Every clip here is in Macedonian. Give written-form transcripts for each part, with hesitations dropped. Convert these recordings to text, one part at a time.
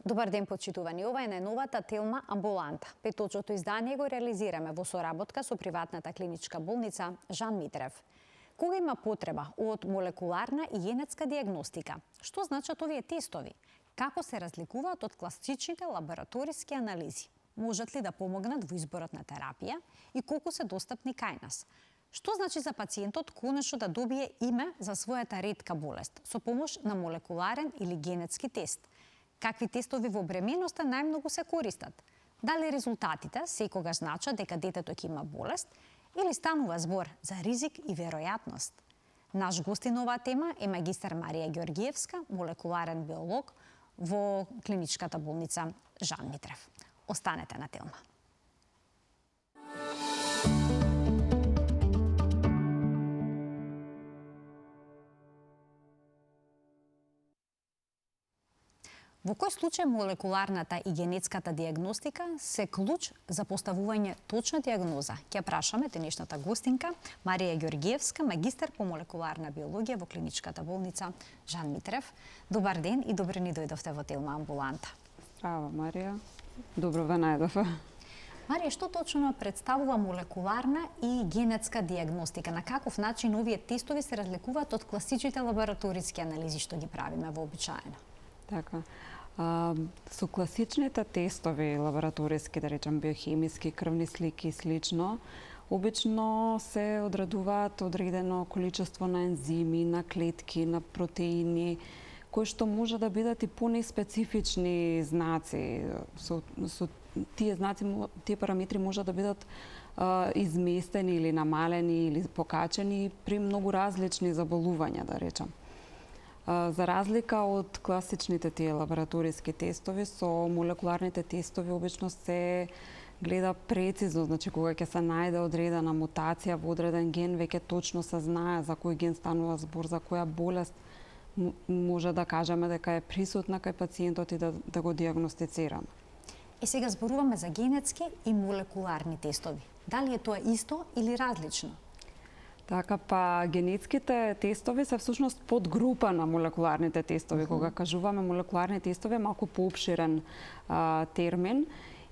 Добар ден, почитувани. Ова е најновата Телма амбуланта. Петочното издание го реализираме во соработка со приватната клиничка болница Жан Митрев. Кога има потреба од молекуларна и генетска диагностика? Што значат овие тестови? Како се разликуваат од класичните лабораториски анализи? Можат ли да помогнат во изборот на терапија и колку се достапни кај нас? Што значи за пациентот конечно да добие име за својата ретка болест со помош на молекуларен или генетски тест? Какви тестови во бременоста најмногу се користат? Дали резултатите секогаш значат дека детето ќе има болест или станува збор за ризик и веројатност? Наш гостин на оваа тема е магистар Марија Ѓоргиевска, молекуларен биолог во клиничката болница Жан Митрев. Останете на Телма. Во кој случај молекуларната и генетската диагностика се клуч за поставување точна диагноза? Ќе прашаме денешната гостинка Марија Ѓоргиевска, магистар по молекуларна биологија во клиничката болница Жан Митрев. Добар ден и добре ни дојдовте во Телма амбуланта. Здраво, Марија. Добро ве најдов. Марија, што точно представува молекуларна и генетска диагностика? На каков начин овие тестови се разликуваат од класичните лабораториски анализи што ги правиме вообичаено? Така. Со класичните тестови лабораториски, да речем биохемиски, крвни слики и слично, обично се одредуваат одредено количество на ензими, на клетки, на протеини, кои што може да бидат и понеспецифични знаци. Со тие знаци, тие параметри може да бидат изместени или намалени или покачени при многу различни заболувања, да речем. За разлика од класичните тие лабораториски тестови, со молекуларните тестови обично се гледа прецизно, значи кога ќе се најде одредена мутација во одреден ген, веќе точно се знае за кој ген станува збор, за која болест може да кажеме дека е присутна кај пациентот и да го диагностицираме. Сега зборуваме за генетски и молекуларни тестови. Дали е тоа исто или различно? Така, па генетските тестови се всушност подгрупа на молекуларните тестови. Кога кажуваме молекуларни тестови, е малку поопширен термин.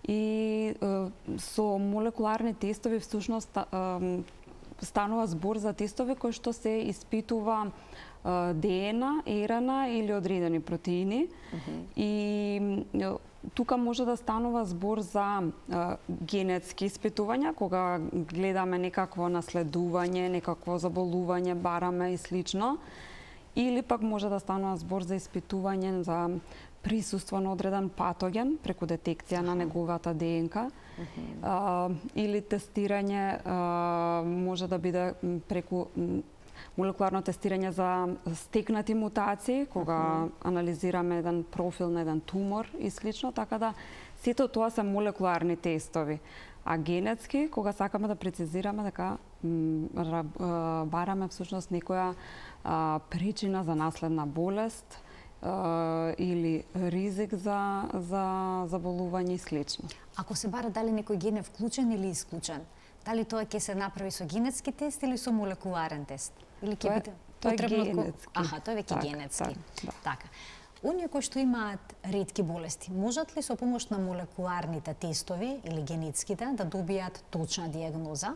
И со молекуларни тестови всушност станува збор за тестови кои што се испитува ДНК, РНК или одредени протеини. И тука може да станува збор за генетски испитувања, кога гледаме некакво наследување, некакво заболување, бараме и слично. Или пак може да станува збор за испитување за присуство на одреден патоген преку детекција на неговата ДНК. Или тестирање може да биде преку молекуларно тестирање за стекнати мутации, кога анализираме еден профил на еден тумор и слично, така да сето тоа се молекуларни тестови. А генетски, кога сакаме да прецизираме дека бараме всушност некоја причина за наследна болест или ризик за заболување и слично. Ако се бара дали некој ген е вклучен или исклучен, дали тоа ќе се направи со генетски тест или со молекуларен тест? Или ќе биде потребно генетски. Аха, тоа е веќе генетски. Да. Така. Оние кои што имаат ретки болести, можат ли со помош на молекуларните тестови или генетските да добијат точна диагноза?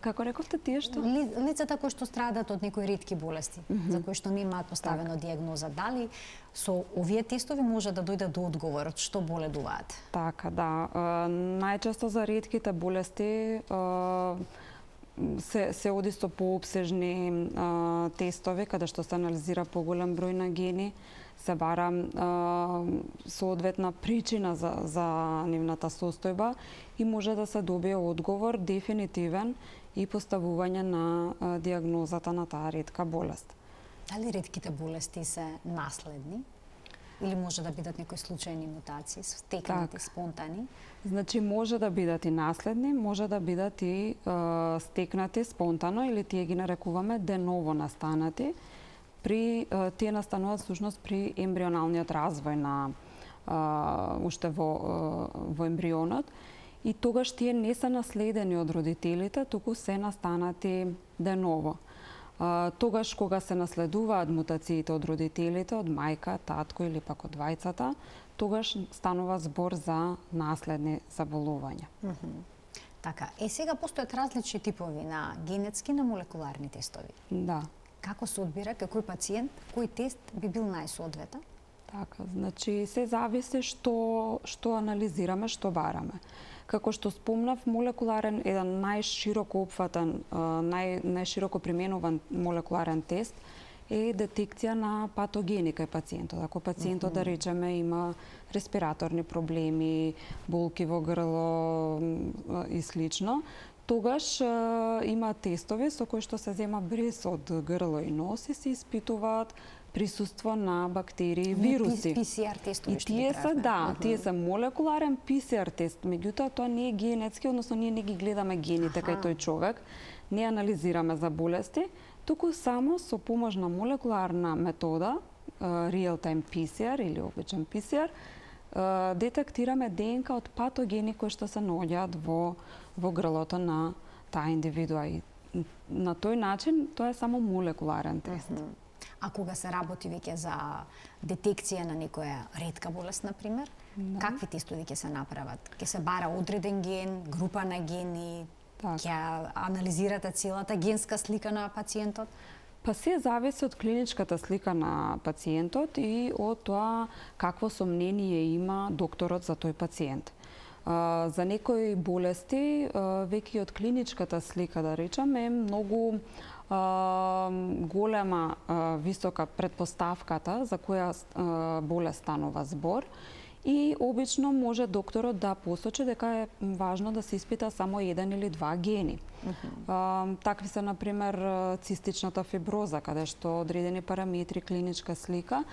Како рековте тие што? Лицата кои што страдаат од некои ретки болести, за кои што немаат поставено диагноза, дали со овие тестови може да дојдат до одговорот што боледуваат? Така, да. Најчесто за ретките болести се оди со поопсежни тестови, каде што се анализира поголем број на гени, се бара соодветна причина за нивната состојба и може да се добие одговор дефинитивен и поставување на диагнозата на таа ретка болест. Дали ретките болести се наследни? Или може да бидат некои случајни мутации, стекнати, спонтани? Значи, може да бидат и наследни, може да бидат и стекнати спонтано, или тие ги нарекуваме деново настанати. Тие настануваат всушност при ембрионалниот развој на уште во ембрионот. И тогаш тие не се наследени од родителите, туку се настанати деново. Тогаш кога се наследуваат мутациите од родителите, од мајка, татко или пак од двајцата, тогаш станува збор за наследни заболувања. Така, сега постојат различни типови на генетски на молекуларни тестови. Да. Како се одбира кој пациент, кој тест би бил најсоодветен? Така, значи се зависи што анализираме, што бараме. Како што спомнав, молекуларен еден најшироко опфатен, најшироко применуван молекуларен тест е детекција на патогени кај пациентот. Ако пациентот, да речеме, има респираторни проблеми, болки во грло и слично, тогаш има тестови со кои што се зема бриз од грло и нос и се испитуваат присуство на бактерии и вируси. PCR тестови што тие се, да, тие се молекуларен PCR тест, меѓутоа тоа не е генетски, односно ние не ги гледаме гените кај тој човек, не анализираме за болести, туку само со помош на молекуларна метода, real-time PCR или обичен PCR, детектираме ДНК од патогени кои што се наоѓаат во грлото на таа индивидуа. И на тој начин тоа е само молекуларен тест. А кога се работи веќе за детекција на некоја ретка болест, например, какви тестови ќе се направат? Ќе се бара одреден ген, група на гени, ќе анализирате целата генска слика на пациентот? Па се зависи од клиничката слика на пациентот и од тоа какво сомнение има докторот за тој пациент. За некои болести, веќе од клиничката слика, да речеме, е многу голема, висока претпоставката за која болест станува збор и обично може докторот да посочи дека е важно да се испита само еден или два гени. Такви се, например, цистичната фиброза, каде што одредени параметри, клиничка слика,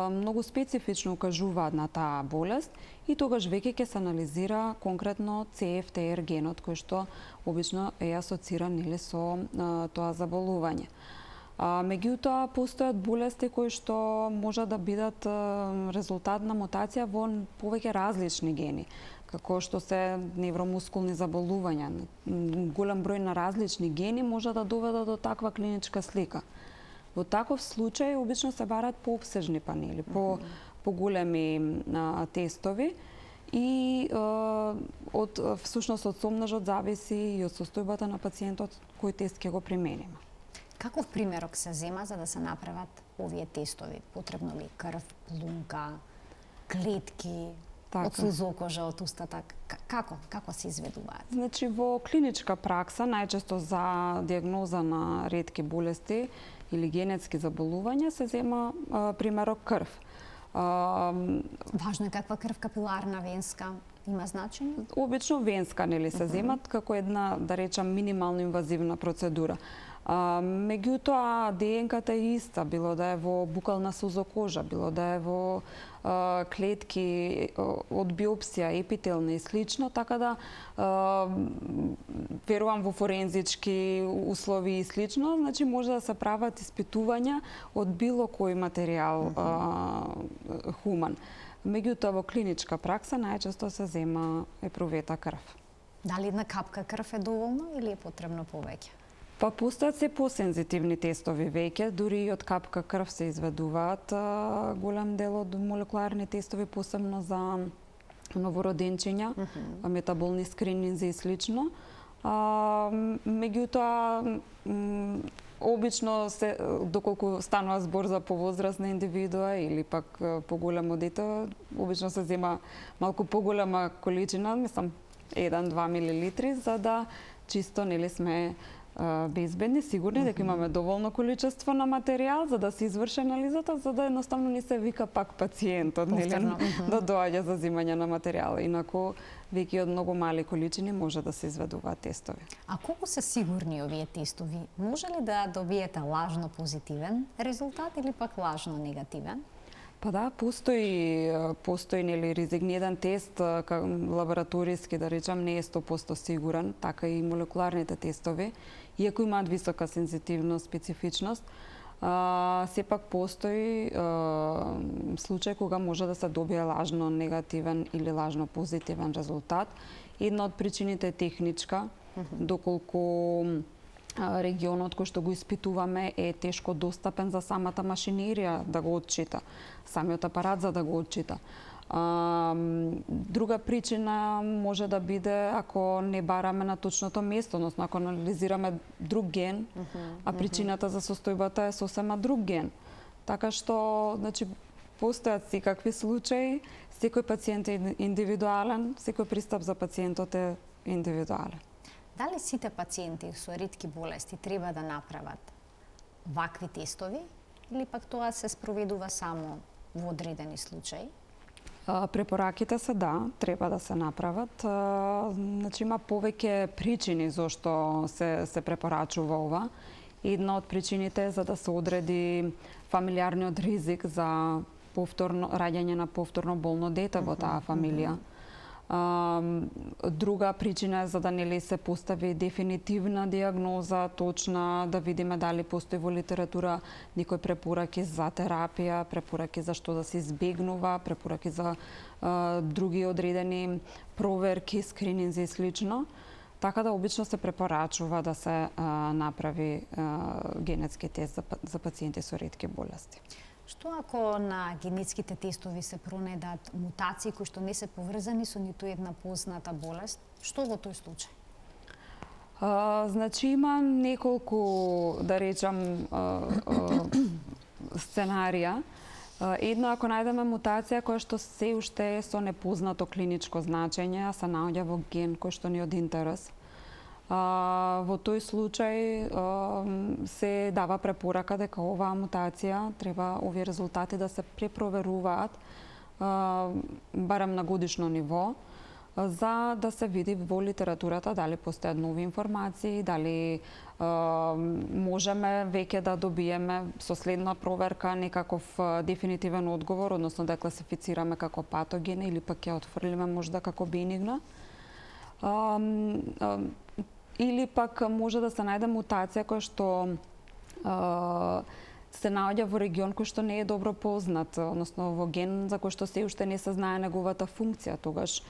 многу специфично укажуваат на таа болест и тогаш веќе ќе се анализира конкретно CFTR генот кој што обично е асоциран со тоа заболување. Меѓутоа, постојат болести кои што може да бидат резултат на мутација во повеќе различни гени, како што се невромускулни заболувања. Голем број на различни гени може да доведат до таква клиничка слика. Во таков случај обично се барат поопсежни панели, поголеми тестови и всушност од сомножот зависи и од состојбата на пациентот кој тест ќе го примениме. Каков примерок се зема за да се направат овие тестови? Потребно ли крв, лунка, клетки, од сузокожа, од устата? Како се изведуваат? Значи, во клиничка пракса, најчесто за диагноза на ретки болести или генетски заболувања, се зема примерок крв. Важно е каква крв, капиларна, венска, има значење? Обично венска, нели, се земат како една, да речам, минимално инвазивна процедура. Меѓутоа, ДНК-та е иста, било да е во букална сузокожа, било да е во клетки од биопсија, епителна и слично, така да верувам во форензички услови и слично, значи може да се прават испитувања од било кој материјал хуман. Меѓутоа, во клиничка пракса најчесто се зема епрувета крв. Дали една капка крв е доволно или е потребно повеќе? Па постојат се посензитивни тестови веќе, дури и од капка крв се изведуваат голем дел од молекуларни тестови, посебно за новороденчиња, метаболни скрининзи и слично. Меѓутоа, обично се, доколку станува збор за повозрасна индивидуа или пак поголемо дете, обично се зема малку поголема количина, мислам 1-2 милилитри, за да чисто нели сме безбедни, сигурни дека имаме доволно количество на материјал за да се изврши анализата, за да едноставно не се вика пак пациентот, нели, да доаѓа за земање на материјал. Инаку, веќе од многу мали количини може да се изведуваат тестови. А колку се сигурни овие тестови? Може ли да добиете лажно позитивен резултат или пак лажно негативен? Па да, постои нели резигнеден тест лабораториски, да речам, не е 100% сигурен, така и молекуларните тестови, иако имаат висока сензитивност, специфичност, сепак постои случај кога може да се добие лажно негативен или лажно позитивен резултат. Една од причините е техничка, доколку регионот кој што го испитуваме е тешко достапен за самата машинерија да го отчита, самиот апарат за да го отчита. Друга причина може да биде ако не бараме на точното место, односно ако анализираме друг ген, а причината за состојбата е сосема друг ген. Така што, значи, постојат секакви случаи, секој пациент е индивидуален, секој пристап за пациентот е индивидуален. Дали сите пациенти со ретки болести треба да направат вакви тестови или пак тоа се спроведува само во одредени случаи? Препораките се да, треба да се направат. Значи има повеќе причини зашто се препорачува ова. Една од причините е за да се одреди фамилиарниот ризик за раѓање на повторно болно дете во таа фамилија. Друга причина е за да нели се постави дефинитивна диагноза, точна, да видиме дали постои во литература некои препораки за терапија, препораки за што да се избегнува, препораки за други одредени проверки, скрининзи и слично. Така да обично се препорачува да се направи генетски тест за пациенти со ретки болести. Што ако на генетските тестови се пронедат мутации кои што не се поврзани со ниту една позната болест? Што во тој случај? Значи има неколку, да речам, сценарија. Едно, ако најдеме мутација која што се уште е со непознато клиничко значење, а се наоѓа во ген кој што ни е од интерес, во тој случај се дава препорака дека оваа мутација треба овие резултати да се препроверуваат барем на годишно ниво, за да се види во литературата дали постојат нови информации, дали можеме веќе да добиеме со следна проверка некаков дефинитивен одговор, односно да класифицираме како патоген или пак ја отфрлиме можда како бенигна. Или пак може да се најде мутација која што се наоѓа во регион кој што не е добро познат, односно во ген за кој што се уште не се знае неговата функција, тогаш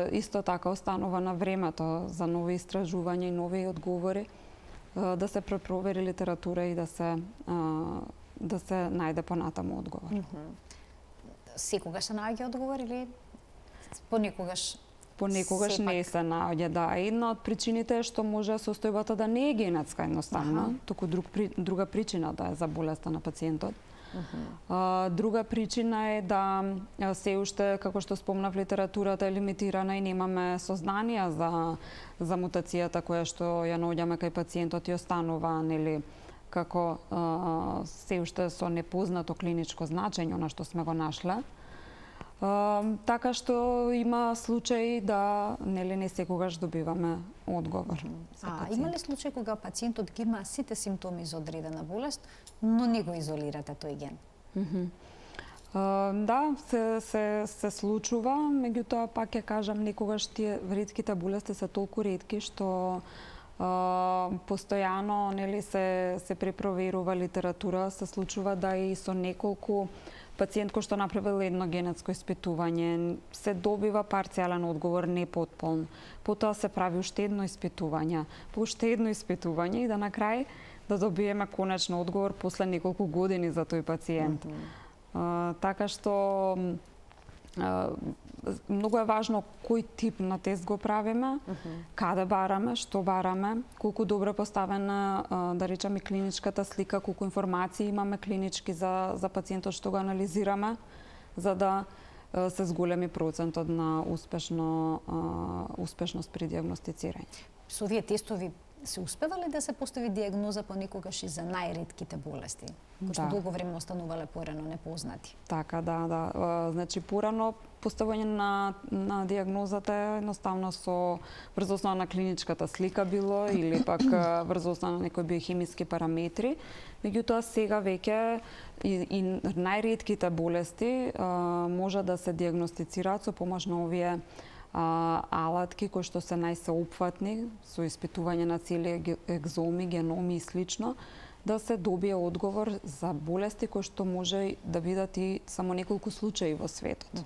исто така останува на времето за нови истражувања и нови одговори, да се препровери литература и да се најде понатаму одговор. Секогаш се наоѓа одговор или понекогаш? Понекогаш не се наоѓа, да. Една од причините е што може состојбата да не е генетска едноставно, туку друга причина да е за болеста на пациентот. Друга причина е да се уште, како што спомнав, литературата е лимитирана и немаме сознанија за мутацијата која што ја наоѓаме кај пациентот и останува, нели, како се уште со непознато клиничко значење, она што сме го нашле. Така што има случаи да нели не секогаш добиваме одговор. Има ли случаи кога пациентот ги има сите симптоми за одредена болест, но не го изолирате тој ген? Да, се случува, меѓутоа пак ќе кажам, некогаш тие ретките болести се толку ретки што постојано нели се препроверува литература, се случува да и со неколку пациент кој што направил едно генетско испитување, се добива парцијален одговор, не потполн. Потоа се прави уште едно испитување, и да на крај да добиеме конечен одговор после неколку години за тој пациент. Така што многу е важно кој тип на тест го правиме, каде бараме, што бараме, колку добро поставена, да речеме, клиничката слика, колку информации имаме клинички за пациентот што го анализираме, за да се зголеми процентот на успешност при диагностицирање. Со овие тестови се успева ли да се постави диагноза понекогаш и за најретките болести, кои што долго време останувале порано непознати? Така, да. Значи, порано поставување на диагнозата е едноставно врз основа на клиничката слика било или пак врз основа на некои биохемиски параметри. Меѓутоа сега веќе и најретките болести може да се диагностицираат со помош на овие алатки кои што се најсеопфатни со испитување на цели екзоми, геноми и слично, да се добие одговор за болести кои што може да бидат и само неколку случаи во светот.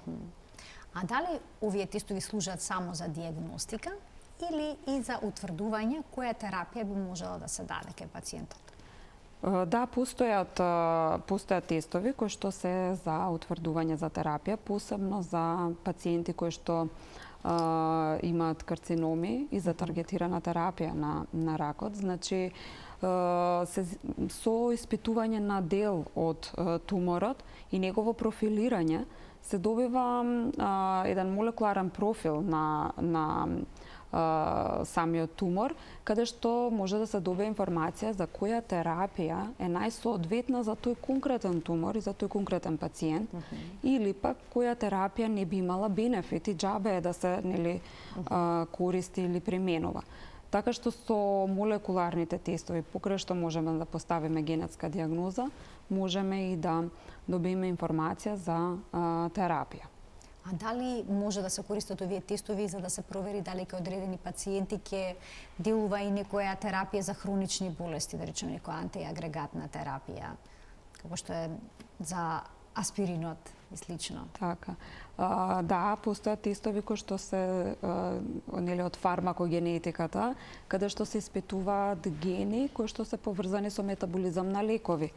А дали овие тестови служат само за диагностика или и за утврдување која терапија би можела да се даде кај пациентот? Да, постојат тестови кои што се за утврдување за терапија, посебно за пациенти кои што имаат карциноми и за таргетирана терапија на ракот. Значи, со испитување на дел од туморот и негово профилирање се добива еден молекуларен профил на самиот тумор, каде што може да се добие информација за која терапија е најсоодветна за тој конкретен тумор и за тој конкретен пациент, или пак која терапија не би имала бенефит и џабе е да се користи или применува. Така што со молекуларните тестови, покрај што можеме да поставиме генетска дијагноза, можеме и да добиеме информација за терапија. А дали може да се користат овие тестови за да се провери дали кај одредени пациенти ќе делува и некоја терапија за хронични болести, да речеме некоја антиагрегатна терапија, како што е за аспиринот и слично? Така. Да, постојат тестови кои што се од фармакогенетиката, каде што се испитуваат гени кои што се поврзани со метаболизам на лекови.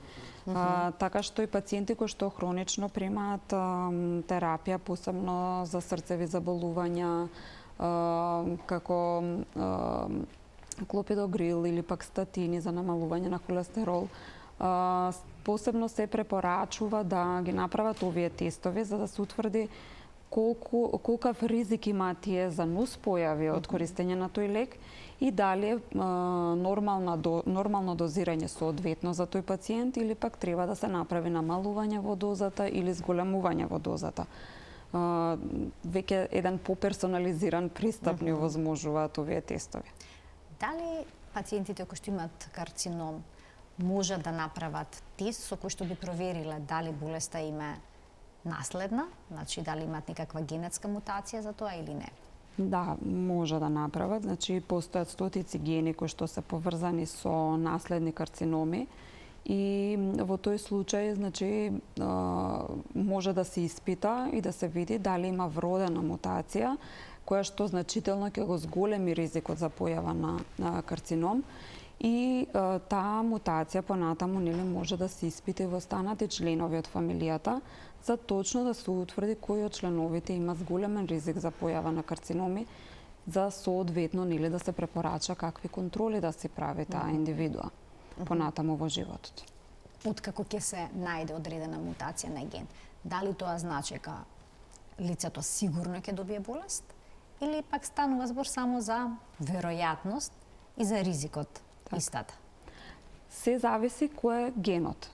Така што и пациенти кои што хронично примаат терапија, посебно за срцеви заболувања, како клопидогрил или пак статини за намалување на холестерол, посебно се препорачува да ги направат овие тестови за да се утврди колкав ризик има тие за нуспојави од користење на тој лек и дали нормално дозирање соодветно за тој пациент или пак треба да се направи намалување во дозата или зголемување во дозата. Веќе еден поперсонализиран пристап ни овозможуваат овие тестови. Дали пациентите кои што имаат карцином може да направат тест со кој што би провериле дали болеста им е наследна, значи дали имаат некаква генетска мутација за тоа или не? Да, може да направат. Значи, постојат стотици гени кои што се поврзани со наследни карциноми и во тој случај, значи, може да се испита и да се види дали има вродена мутација која што значително ќе го зголеми ризикот за појава на карцином. И таа мутација понатаму може да се испити во останати членови од фамилијата, за точно да се утврди кој од членовите има зголемен ризик за појава на карциноми, за соодветно да се препорача какви контроли да се прави таа индивидуа понатаму во животот. Откако ќе се најде одредена мутација на ген, дали тоа значи дека лицето сигурно ќе добие болест или пак станува збор само за веројатност и за ризикот истата? Се зависи кој е генот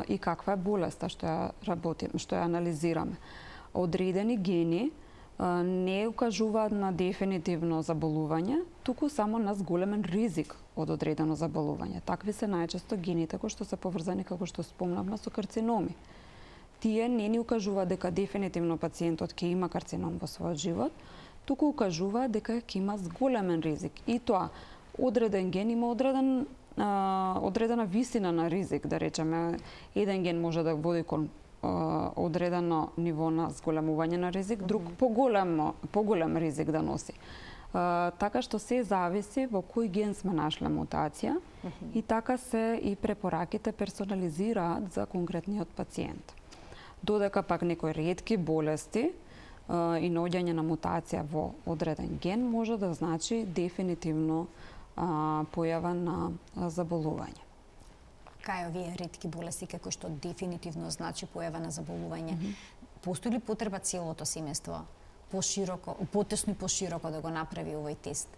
и каква е болеста што ја анализираме. Одредени гени не укажуваат на дефинитивно заболување, туку само на зголемен ризик од одредено заболување. Такви се најчесто гените кои што се поврзани, како што спомнавме, со карциноми. Тие не ни укажуваат дека дефинитивно пациентот ќе има карцином во својот живот, туку укажуваат дека ќе има зголемен ризик. И тоа, одреден ген има одредена висина на ризик, да речеме, еден ген може да води кон одредено ниво на зголемување на ризик, друг поголем ризик да носи. Така што се зависи во кој ген сме нашле мутација и така се и препораките персонализираат за конкретниот пациент. Додека пак некои ретки болести и наоѓање на мутација во одреден ген може да значи дефинитивно појава на заболување. Кај овие ретки болести како што дефинитивно значи појава на заболување, постои ли потреба целото семејство потесно и пошироко да го направи овој тест?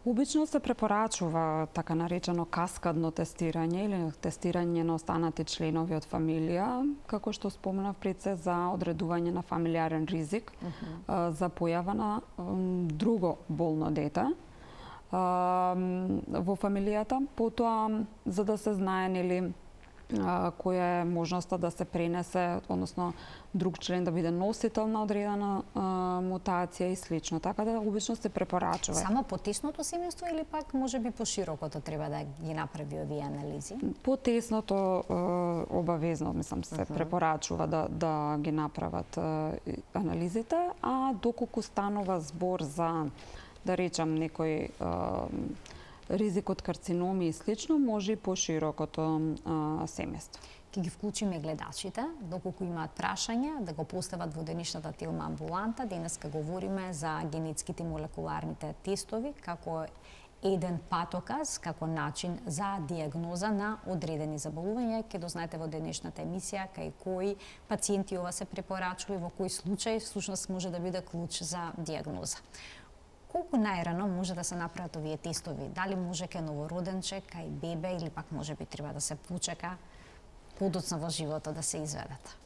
Обично се препорачува така наречено каскадно тестирање или тестирање на останати членови од фамилија, како што спомнав пред се за одредување на фамилиарен ризик за појава на друго болно дете во фамилијата, потоа за да се знае која е можноста да се пренесе, односно друг член да биде носител на одредена мутација и слично. Така да обично се препорачува. Само потесното семејство или пак можеби поширокото треба да ги направи овие анализи? Потесното обавезно, мислам, се препорачува да ги направат анализите, а доколку станува збор за да речам некој ризик од карциноми и слично, може и поширокото семејство. Ке ги вклучиме гледачите, доколку имаат прашања, да го постават во денешната Телма амбуланта. Денеска говориме за генетските и молекуларните тестови, како еден патоказ, како начин за диагноза на одредени заболувања. Ке дознаете во денешната емисија кај кои пациенти ова се препорачува и во кој случај всушност може да биде клуч за диагноза. Колку најрано може да се направат овие тестови? Дали може кај новороденче, кај бебе или пак може би треба да се почека подоцна во животот да се изведат?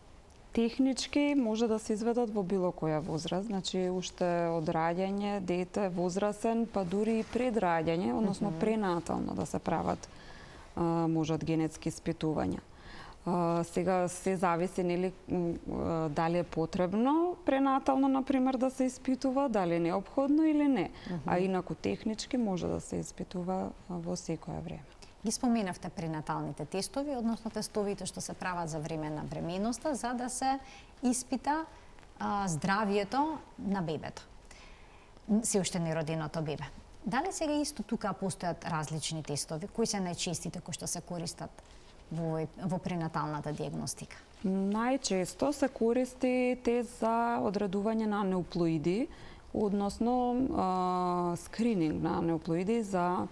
Технички може да се изведат во било која возраст, значи уште од раѓање, дете, возрасен, па дури и пред раѓање, односно пренатално да се прават можат генетски испитувања. Сега се зависи нели дали е потребно пренатално например да се испитува, дали е неопходно или не. А инаку технички може да се испитува во секое време. Ги споменавте пренаталните тестови, односно тестовите што се прават за време на бременоста, за да се испита здравието на бебето. Се уште нероденото бебе. Дали сега исто тука постојат различни тестови? Кои се најчестите кои што се користат во пренаталната диагностика? Најчесто се користи тест за одредување на неуплоиди, односно скрининг на неуплоиди за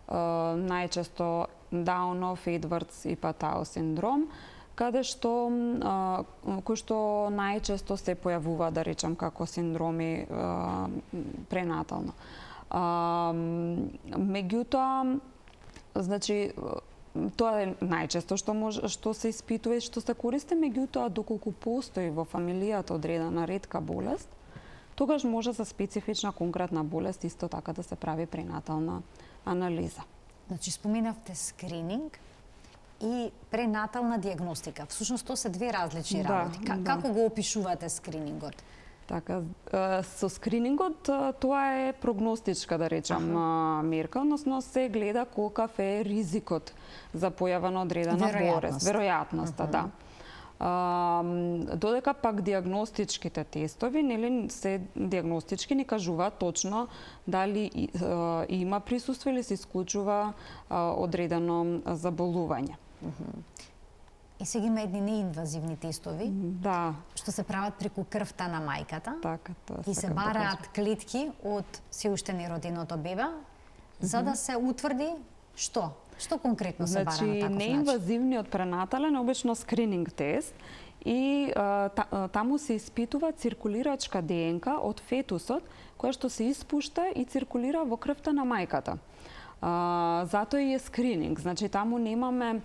најчесто Даунов, Едвардс и Патау синдром, каде што кои што најчесто се појавува, да речам, како синдроми пренатално. Меѓутоа, значи тоа е најчесто што се испитува и што се користи, меѓутоа доколку постои во фамилијата одредена ретка болест, тогаш може за специфична конкретна болест исто така да се прави пренатална анализа. Значи споменавте скрининг и пренатална диагностика. Всушност тоа се две различни работи. Како го опишувате скринингот? Така, со скринингот тоа е прогностичка, да речам, мерка, односно се гледа колкав е ризикот за појава на одредена болест, веројатноста, да. Додека пак диагностичките тестови, нели се диагностички ни кажуваат точно дали има присуство или се исклучува одредено заболување. И сега има едни неинвазивни тестови, да, што се прават преку крвта на мајката. Така, тоа и се бараат клетки од се уште нероденото бебе, за да се утврди што? Што конкретно се бара на таков начин? Значи, неинвазивниот пренатален е обично скрининг тест и таму се испитува циркулирачка ДНК од фетусот, која што се испушта и циркулира во крвта на мајката. Затоа и е скрининг. Значи, таму немаме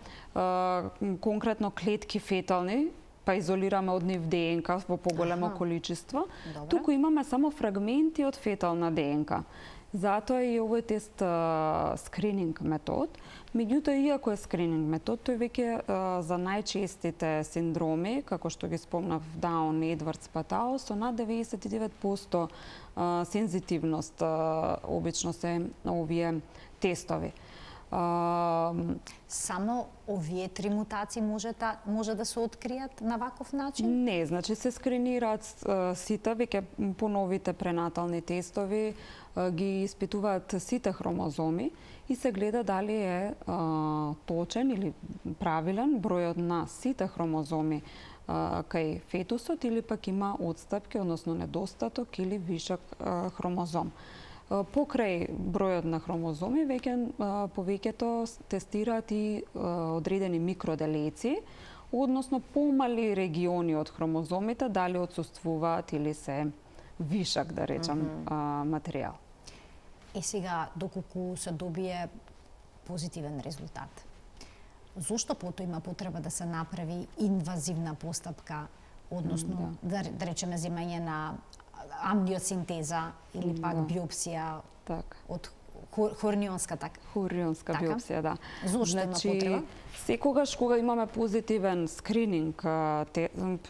конкретно клетки фетални, па изолираме од нив ДНК во поголемо количество, туку имаме само фрагменти од фетална ДНК. Затоа и овој тест скрининг метод. Меѓутоа, иако е скрининг метод, тој веќе за најчестите синдроми, како што ги спомнав Даун, Едвардс, Патау, со над 99% сензитивност обично се овие тестови. Само овие три мутации може да се откријат на ваков начин? Не, значи се скринираат сите, веќе поновите пренатални тестови ги испитуваат сите хромозоми и се гледа дали е точен или правилен бројот на сите хромозоми кај фетусот или пак има отстапки, односно недостаток или вишок хромозом. Покрај бројот на хромозоми, повеќето тестираат и одредени микроделеци, односно помали региони од хромозомите, дали отсуствуваат или се вишак, да речам, материјал. И сега, доколку се добие позитивен резултат, зошто потоа има потреба да се направи инвазивна постапка, односно, да речеме, земање на амниосинтеза или пак биопсија од хорнионска Хорнионска биопсија, да. Зошто има потреба? Секогаш кога имаме позитивен скрининг,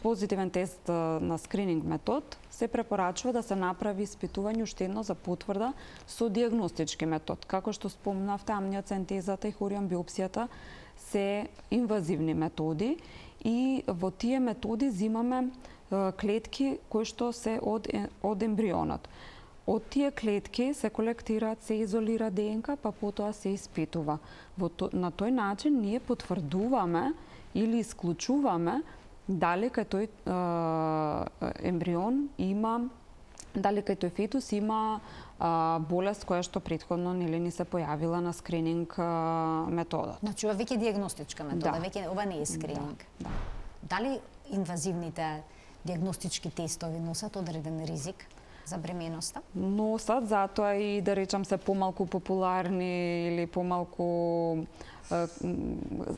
позитивен тест на скрининг метод, се препорачува да се направи испитување уште едно за потврда со диагностички метод. Како што спомнавте, амниоцентезата и хорион биопсијата се инвазивни методи и во тие методи земаме клетки кои што се од ембрионот. од тие клетки се колектираат, се изолира ДНК, па потоа се испитува. На тој начин ние потврдуваме или исклучуваме дали кај тој ембрион има, дали кај тој фетус има болест која што претходно нели ни се појавила на скрининг методот. Значи ова веќе диагностичка метода, Да. веќе ова не е скрининг. Да. Дали инвазивните диагностички тестови носат одреден ризик за бременоста? Носат, затоа и да речам се помалку популарни или помалку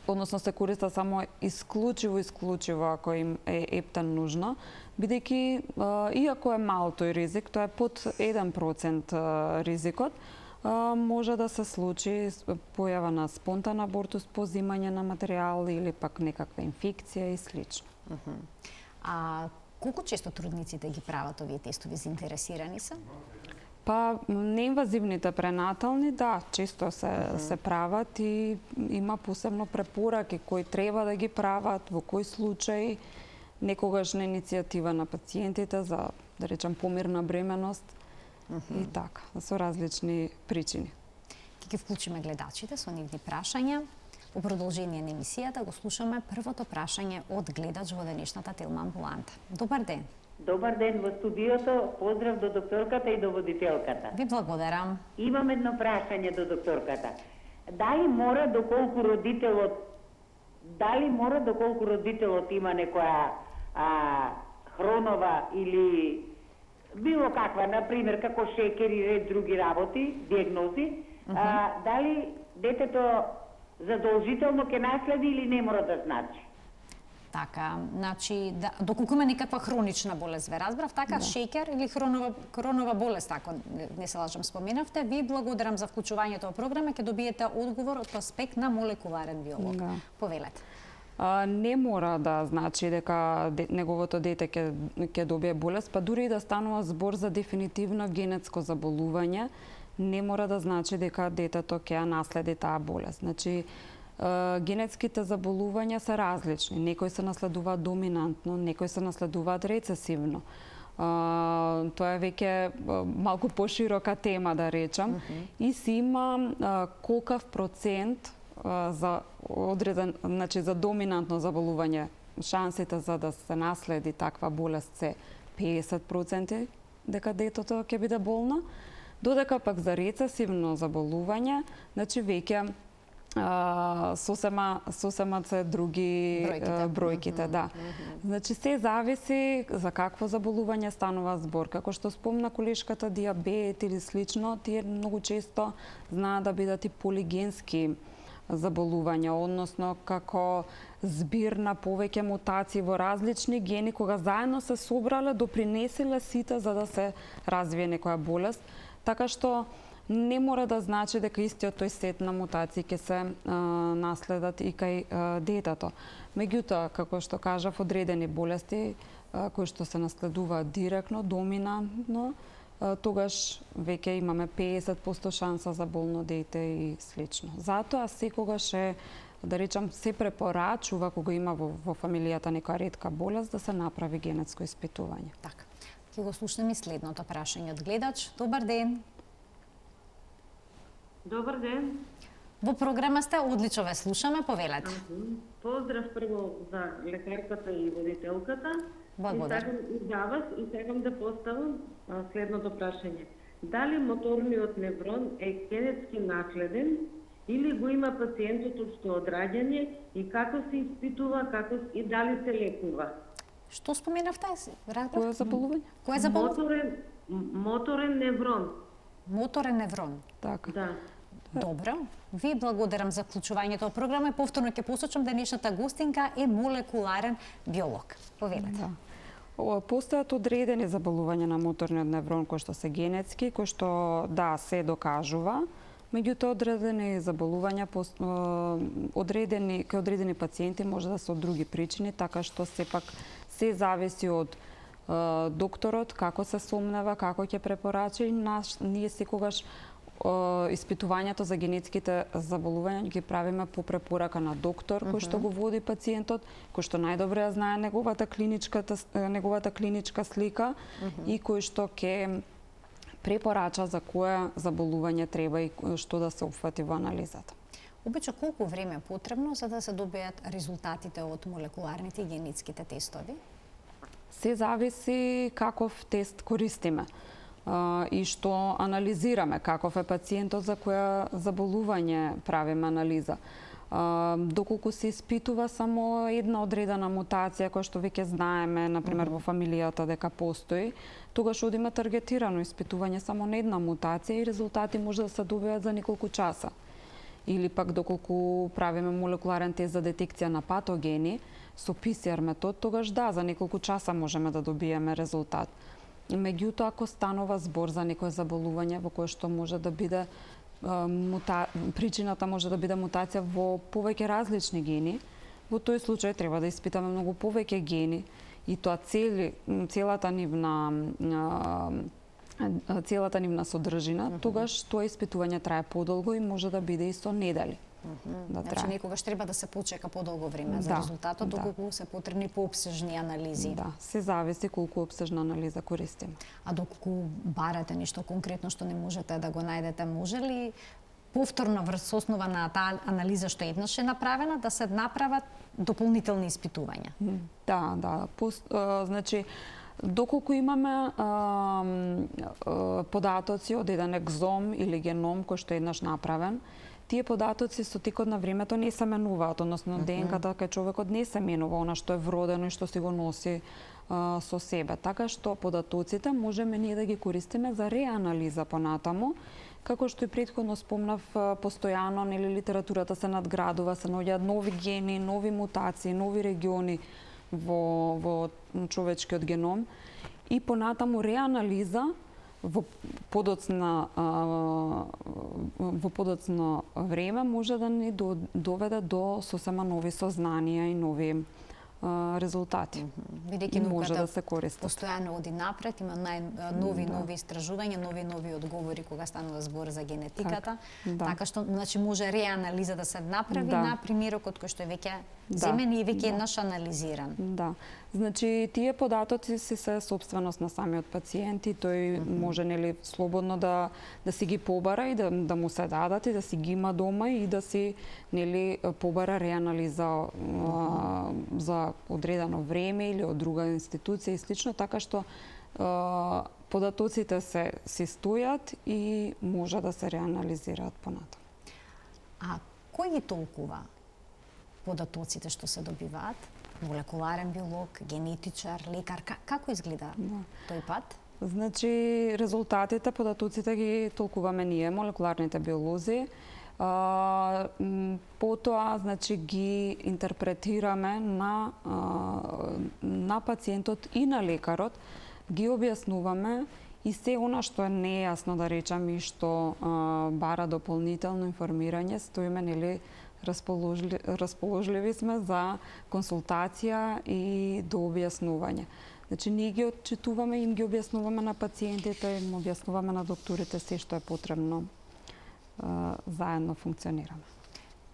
односно се користат само исклучиво ако им е ептан нужно, бидејќи иако е мал тој ризик, тоа е под 1% ризикот, може да се случи појава на спонтан абортус, позимање на материјал или пак некаква инфекција и слично. А колку често трудниците ги прават овие тестови, заинтересирани се? Па неинвазивните пренатални, да, често се прават и има посебно препораки кои треба да ги прават, во кој случај, некогаш на иницијатива на пациентите за, да речем, помирна бременост и така, со различни причини. Ќе ги вклучиме гледачите со нивни прашања. Во продолжение на емисијата го слушаме првото прашање од гледач во денешната Телма амбуланта. Добар ден. Добар ден во студиото, поздрав до докторката и до водителката. Ви благодарам. Имам едно прашање до докторката. Дали мора доколку родителот има некоја хронова или било каква, например, како шекер и ред други работи, диагнози, дали детето задолжително ќе наследи или не мора да значи? Така, значи, доколку има некаква хронична болест, ве разбрав, така, шекер или хронова болест, ако не се лажам споменавте, ви благодарам за вклучувањето во програма, ќе добиете одговор од аспект на молекуларен биолог. Да. Повелете. Не мора да значи дека неговото дете ќе добие болест, па дури и да станува збор за дефинитивно генетско заболување, не мора да значи дека детето ќе ја наследи таа болест. Значи, генетските заболувања се различни. Некои се наследуваат доминантно, некои се наследуваат рецесивно. Тоа е веќе малку поширока тема, да речам. И си има колкав процент за одреден, значи за доминантно заболување, шансите за да се наследи таква болест се 50% дека детето ќе биде болно, додека пак за рецесивно заболување, значи веќе сосема се други бројките, да. Значи се зависи за какво заболување станува збор. Како што спомна колешката, диабет или слично, тие многу често знаат да бидат и полигенски заболувања, односно како збир на повеќе мутации во различни гени, кога заедно се собрале, допринеселе сите за да се развие некоја болест, така што не мора да значи дека истиот тој сет на мутации ќе се наследат и кај детето. Меѓутоа, како што кажав, одредени болести кои што се наследуваат директно, доминантно, тогаш веќе имаме 50% шанса за болно дете и слично. Затоа секогаш е, да речам, се препорачува кога има во фамилијата некоја ретка болест да се направи генетско испитување. Така. Ќе го слушнеме следното прашање од гледач. Добар ден. Добар ден. Во програма сте, одлично ве слушаме, повелете. Поздрав прво за лекарката и водителката. Благодарам. И за вас и сакам да поставам следното прашање. Дали моторниот неврон е генетски наследен или го има пациентот уште од раѓање и како се испитува, и дали се лекува? Што споменавте? Кое заболување? Кое заболување? Моторен неврон. Моторен неврон. Така. Да. Добро. Ви благодарам за вклучувањето во програма и повторно ќе посочам денешната гостинка е молекуларен биолог. Повелете. Да. Постојат одредени заболувања на моторниот неврон кои што се генетски, кои што да се докажува, меѓутоа одредени заболувања кај одредени пациенти може да се од други причини, така што сепак се зависи од докторот како се сомнева, како ќе препорача и ние секогаш испитувањето за генетските заболувања ги правиме по препорака на доктор кој што го води пациентот, кој што најдобре ја знае неговата клиничка слика и кој што ќе препорача за кое заболување треба и што да се опфати во анализата. Обично колку време е потребно за да се добијат резултатите од молекуларните и генетските тестови? Се зависи каков тест користиме и што анализираме, каков е пациентот, за која заболување правиме анализа. Доколку се испитува само една одредена мутација која што веќе знаеме, например во фамилијата дека постои, тогаш одиме таргетирано испитување само на една мутација и резултати може да се добијат за неколку часа. Или пак доколку правиме молекуларен тест за детекција на патогени со PCR метод, тогаш да, за неколку часа можеме да добиеме резултат. Меѓутоа, ако станува збор за некое заболување во кое што може да биде причината може да биде мутација во повеќе различни гени, во тој случај треба да испитаме многу повеќе гени и тоа целата нивна содржина, тогаш тоа испитување трае подолго и може да биде и со недели. Значи некогаш треба да се почека подолго време за резултатот, доколку се потребни поопсежни анализи. Да, се зависи колку опсежна анализа користиме. А доколку барате нешто конкретно што не можете да го најдете, може ли повторно врз основа на таа анализа што еднаш е направена да се направат дополнителни испитувања? Да. Значи, доколку имаме податоци од еден екзом или геном кој што е еднаш направен, тие податоци со текот на времето не се менуваат, односно ДНК-та кај човекот не се менува, она што е вродено и што си го носи со себе. Така што податоците можеме ние да ги користиме за реанализа понатаму, како што и претходно спомнав, постојано нели литературата се надградува, се наоѓаат нови гени, нови мутации, нови региони во човечкиот геном и понатаму реанализа во подоцно време може да ни доведе до сосема нови сознанија и нови резултати. Бидејќи може науката да се користи. Постојано оди напред, има нови истражувања, нови одговори кога станува збор за генетиката. Така што значи може реанализа да се направи на примерокот кој што е веќе земен и веќе еднаш анализиран. Да. Значи тие податоци се сопственост на самиот пациент и тој може нели слободно да си ги побара и да му се дадат и да си ги има дома и да си нели побара реанализа за одредено време или од друга институција и слично, така што податоците се стојат и може да се реанализираат понатаму. А кој ги толкува податоците што се добиваат? Молекуларен биолог, генетичар, лекар, како изгледа тој пат? Значи, резултатите, податоците ги толкуваме ние, молекуларните биолози. Потоа, значи, ги интерпретираме на пациентот и на лекарот, ги објаснуваме и се она што е нејасно, да речам, и што бара дополнително информирање, стоиме, нели, расположливи сме за консултација и до објаснување. Значи, ние ги отчитуваме, им ги објаснуваме на пациентите, им објаснуваме на докторите се што е потребно, заедно функционираме.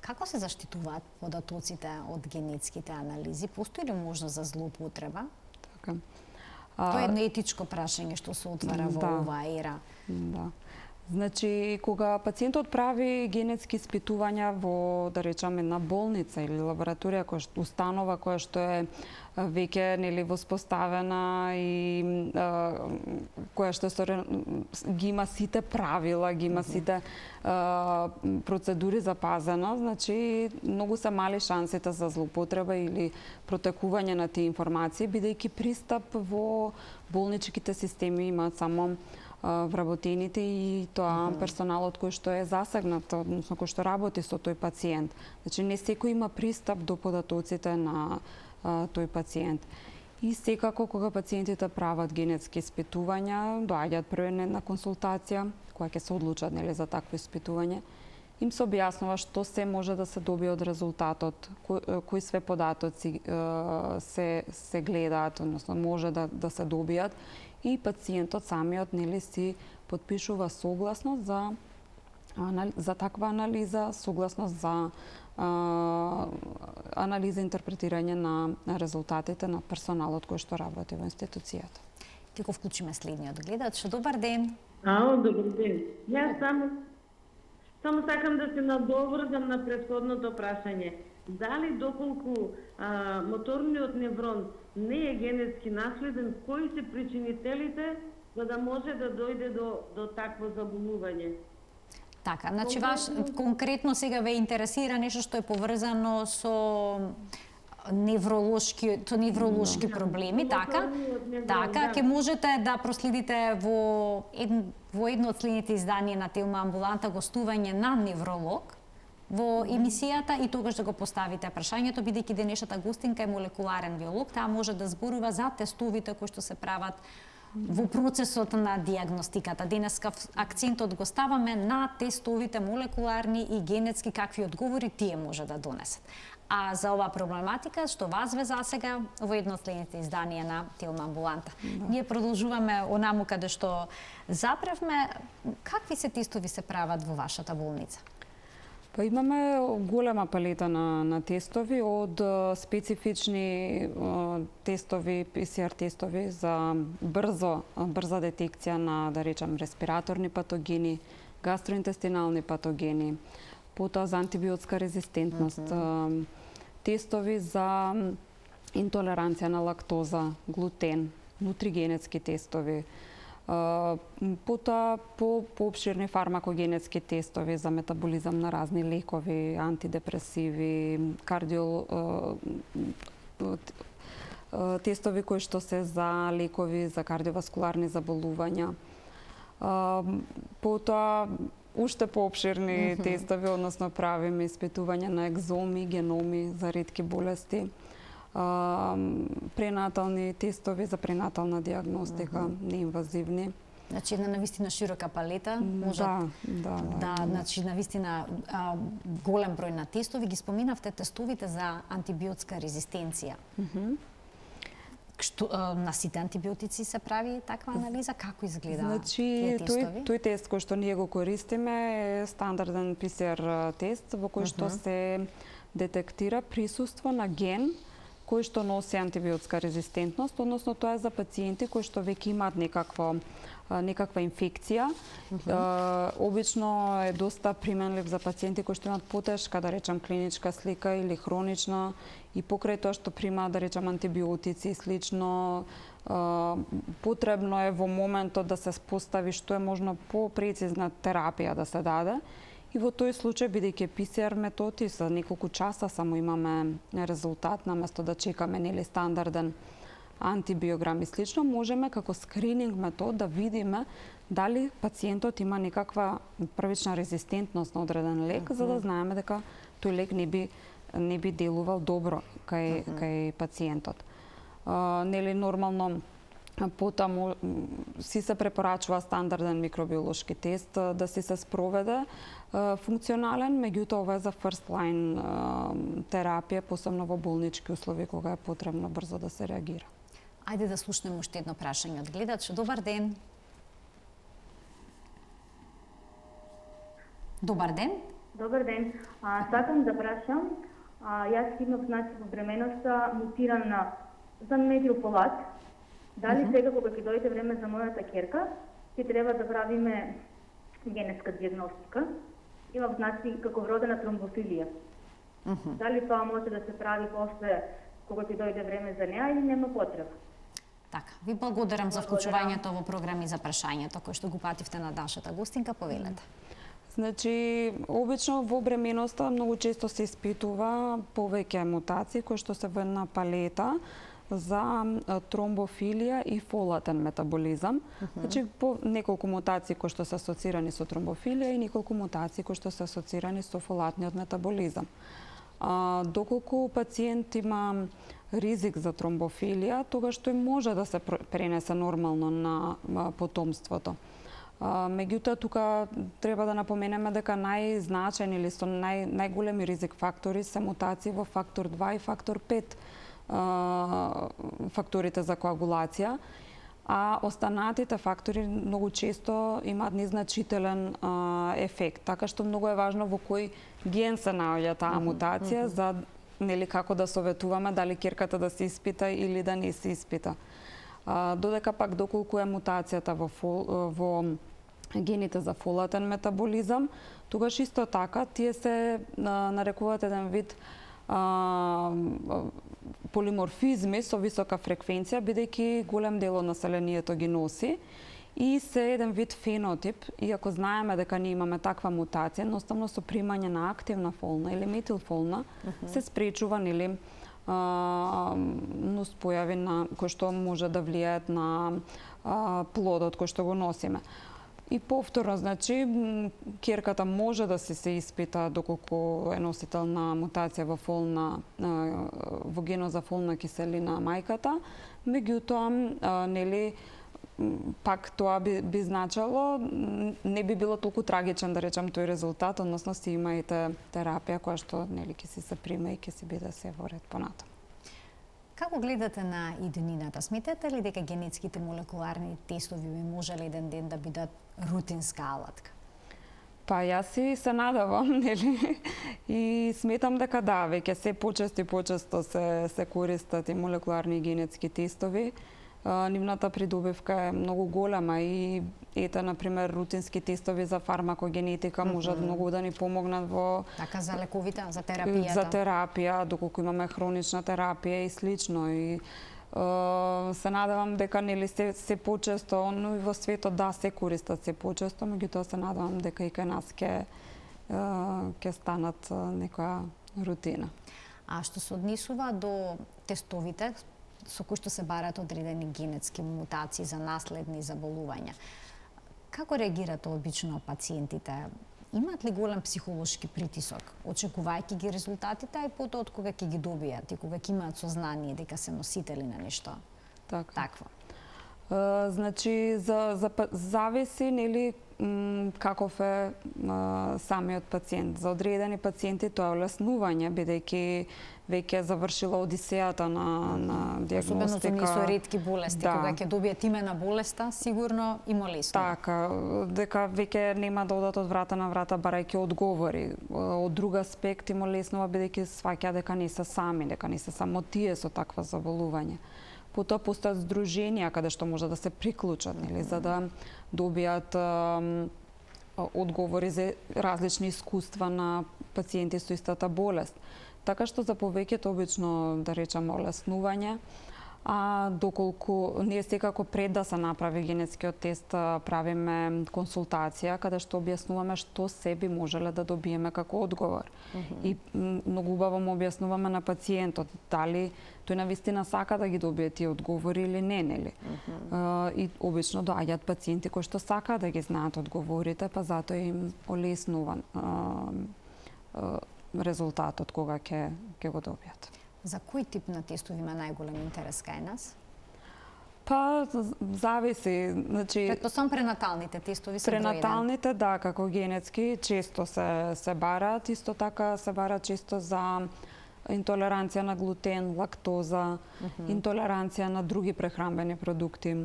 Како се заштитуваат податоците од генетските анализи? Постои ли можност за злоупотреба? Така. Тоа е едно етичко прашање што се отвара во оваа ера. Да. Значи, кога пациентот прави генетски испитувања во, да речеме, една болница или лабораторија, установа која што е веќе нели воспоставена и која што ги има сите правила, ги има сите процедури запазено, значи многу се мали шансите за злоупотреба или протекување на тие информации, бидејќи пристап во болничките системи имаат само вработените и тоа персоналот кој што е засегнат, односно кој што работи со тој пациент. Значи не секој има пристап до податоците на тој пациент. И секако кога пациентите прават генетски испитувања, доаѓаат прво на консултација, која ќе се одлучат нели за такво испитување, им се објаснува што се може да се добие од резултатот, кои све податоци се гледаат, односно може да се добијат и пациентот самиот нели си потпишува согласност за таква анализа, согласност за анализа и интерпретирање на резултатите на персоналот кој што работи во институцијата. ти го вклучиме следниот гледач. Добар ден. Добар ден. Јас само сакам да се надоврзам на претходното прашање. Дали доколку моторниот неврон не е генетски наследен, кои се причинителите за да може да дојде до такво заболување? Така, значи ваш конкретно сега ве интересира нешто што е поврзано со невролошки проблеми, така? Така, ќе можете да проследите во едно од следните изданија на Телма амбуланта гостување на невролог во емисијата и тогаш да го поставите прашањето, бидејќи денешната гостинка е молекуларен биолог, таа може да зборува за тестовите кои што се прават во процесот на диагностиката. Денеска акцентот го ставаме на тестовите молекуларни и генетски, какви одговори тие може да донесат. А за оваа проблематика, што вас ве засега во едно од следните изданија на Телма амбуланта. Ние продолжуваме онаму каде што запревме. Какви се тестови се прават во вашата болница? Па имаме голема палета на тестови, од специфични тестови, PCR тестови за брза детекција на, да речем, респираторни патогени, гастроинтестинални патогени, потоа за антибиотска резистентност, тестови за интолеранција на лактоза, глутен, нутригенетски тестови, потоа поопширни фармакогенетски тестови за метаболизам на разни лекови, антидепресиви, тестови кои што се за лекови за кардиоваскуларни заболувања. Потоа уште поопширни тестови, односно правиме испитувања на екзоми, геноми за ретки болести, пренатални тестови за пренатална диагностика, неинвазивни. Значи една навистина широка палета, може значи навистина голем број на тестови. Ги споминавте тестовите за антибиотска резистенција. На сите антибиотици се прави таква анализа? Како изгледа тие тестови? Тој тест кој што ние го користиме е стандарден PCR тест во кој што се детектира присуство на ген кој што носи антибиотска резистентност, односно тоа е за пациенти кои што веќе имаат некаква инфекција. Обично е доста применлив за пациенти кои што имаат потешка, да речем, клиничка слика или хронична, и покрај тоа што примаат, да речем, антибиотици и слично, потребно е во моментот да се спостави што е можно попрецизна терапија да се даде. И во тој случај, бидејќи PCR методи за неколку часа само имаме резултат, наместо да чекаме стандарден антибиограм и слично, можеме како скрининг метод да видиме дали пациентот има некаква првична резистентност на одреден лек, за да знаеме дека тој лек не би делувал добро кај пациентот. Нормално потоа си се препорачува стандарден микробиолошки тест да си се спроведе функционален, меѓутоа ова е за first line терапија, посебно во болнички услови кога е потребно брзо да се реагира. Ајде да слушнеме уште едно прашање од гледач. Добар ден. Добар ден. Добар ден. Сакам да прашам, јас имав во бременоста мутиран за метилфолат. Дали сега кога ќе дојде време за мојата ќерка, ќе треба да правиме генетска диагностика? Имав како вродена тромбофилија. Дали тоа може да се прави после кога ќе дојде време за неа или нема потреба? Така, ви благодарам за вклучувањето во програми за прашањето кој што го пативте на нашата гостинка, повелете. Значи, обично во бременоста многу често се испитува повеќе мутации кои што се во една палета за тромбофилија и фолатен метаболизам. Значи, по неколку мутации кои што се асоцирани со тромбофилија и неколку мутации кои што се асоцирани со фолатниот метаболизам. Доколку пациент има ризик за тромбофилија, тогаш тој може да се пренесе нормално на потомството. Меѓутоа, тука треба да напоменеме дека најзначајни или со најголеми ризик фактори се мутации во фактор 2 и фактор 5 факторите за коагулација, а останатите фактори многу често имаат незначителен ефект. Така што многу е важно во кој ген се наоѓа таа мутација за како да советуваме дали ќерката да се испита или да не се испита. Додека пак доколку е мутацијата во гените за фолатен метаболизам, тогаш исто така тие се нарекуваат еден вид полиморфизми со висока фреквенција, бидејќи голем дел од населението ги носи и се еден вид фенотип, иако знаеме дека ние имаме таква мутација, едноставно со примање на активна фолна или метилфолна се спречува нели нуспојави кои што може да влијаат на плодот кој што го носиме. И повторно, значи, ќерката може да се испита доколку е носител на мутација во генот за фолна киселина мајката, меѓутоа, нели, пак тоа би значало, не би било толку трагичен, да речам, тој резултат, односно си имајте терапија која што, нели, ќе си се прима и ќе си биде се во ред понатаму. Како гледате на иднината? Сметате ли дека генетските молекуларни тестови би можеле еден ден да бидат рутинска алатка? Па јас си се надавам, нели? И сметам дека да, веќе се почесто се користат и молекуларни и генетски тестови. Нивната придобивка е многу голема и ете, например, рутински тестови за фармакогенетика можат многу да ни помогнат во... Така, за лековите, за терапијата? За терапија, доколку имаме хронична терапија и слично. И се надевам дека нели се почесто, но и во светот да се користат се почесто, меѓутоа се надевам дека и кај нас ќе станат некоја рутина. А што се однесува до тестовите со кои што се бараат одредени генетски мутации за наследни заболувања, како реагираат обично пациентите? Имаат ли голем психолошки притисок, очекувајќи ги резултатите, а и потоа од кога ќе ги добијат и кога ќе имаат сознание дека се носители на нешто такво? Значи, зависи, нели, каков е самиот пациент. За одредени пациенти тоа е олеснување, бидејќи веќе завршила одисејата на диагностика. Особено за ретки болести, кога ќе добијат име на болеста, сигурно им олеснува. Така, дека веќе нема да одат од врата на врата барајќи одговори. Од друг аспект им олеснува бидејќи сваќа дека не се сами, дека не се само тие со таква заболување. Потоа постојат здруженија каде што може да се приклучат, нели, за да добијат одговори за различни искуства на пациенти со истата болест. Така што за повеќето обично, да речам, олеснување, а доколку ние секако пред да се направи генетскиот тест правиме консултација каде што објаснуваме што се би можеле да добиеме како одговор. И многу убаво му објаснуваме на пациентот дали тој навистина сака да ги добие тие одговори или не, нели? И обично доаѓаат пациенти кои што сака да ги знаат одговорите, па затоа им олеснува резултатот кога ќе го добијат. За кој тип на тестови има најголем интерес кај нас? Па, зависи. Значи, Предпоставам пренаталните тестови се пренаталните, да, како генетски, често се бараат. Исто така се бараат често за интолеранција на глутен, лактоза, интолеранција на други прехранбени продукти,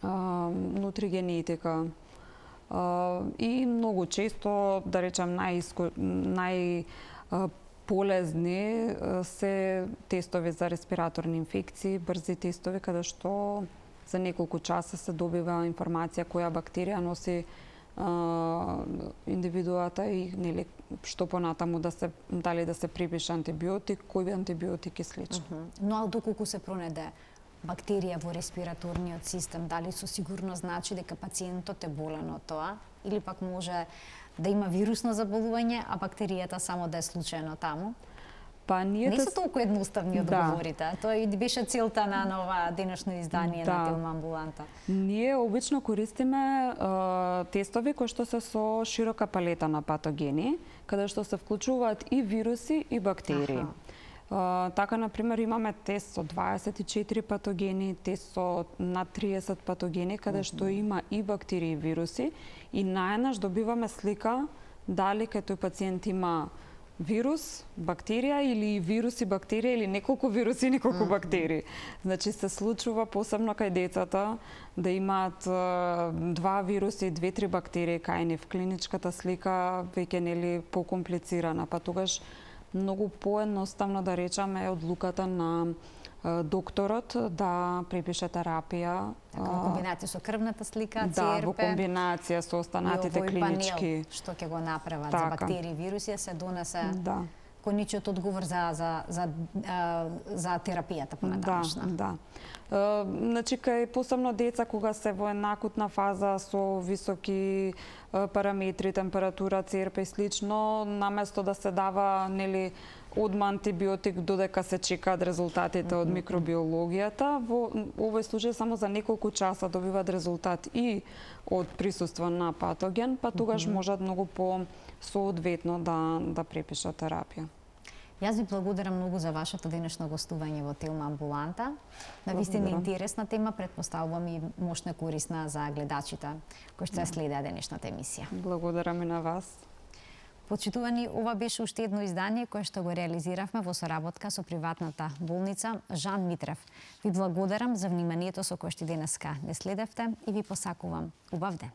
нутригенетика. И многу често, да речам, полезни се тестови за респираторни инфекции, брзи тестови, каде што за неколку часа се добива информација која бактерија носи индивидуата и нели што понатаму дали да се припише антибиотик, кој антибиотик и слично. Но доколку се пронајде бактерија во респираторниот систем, дали со сигурност значи дека пациентот е болен од тоа или пак може да има вирусно заболување, а бактеријата само да е случајно таму? Па ние не се толку едноставни одговорите. Тоа и беше целта на ова денешно издание на Телма Амбуланта. Ние обично користиме тестови кои што се со широка палета на патогени, каде што се вклучуваат и вируси и бактерии. Така, например, имаме тест со 24 патогени, тест со над 30 патогени, каде што има и бактерии и вируси, и наеднаш добиваме слика дали кај тој пациент има вирус, бактерија или вирус и бактерија или неколку вируси и неколку бактерии. Значи се случува посебно кај децата да имаат 2 вируси и 2-3 бактерии кај нив. Клиничката слика веќе нели покомплицирана, па тогаш многу поедноставно да речеме е одлуката на докторот да препише терапија. Така, во комбинација со крвната слика, Да, во ЦРП, комбинација со останатите и овој клинички. панел што ќе го направат Така. за бактерии, вируси, се донесе Да. коничниот одговор за терапијата понатамошна. Да. Значи, кај посебно деца кога се во една акутна фаза со високи параметри, температура, ЦРП и слично, наместо да се дава одма антибиотик додека се чекаат резултатите од микробиологијата, во овој случај само за неколку часа добиваат резултат и од присуство на патоген, па тогаш можат многу по-соодветно да препишат терапија. Јас ви благодарам многу за вашето денешно гостување во Телма амбуланта. Навистина интересна тема, претпоставувам и мощна корисна за гледачите кои што ја следеа денешната емисија. Благодарам и на вас. Почитувани, ова беше уште едно издание кое што го реализиравме во соработка со приватната болница Жан Митрев. Ви благодарам за вниманието со кое што денеска не следевте и ви посакувам убав ден.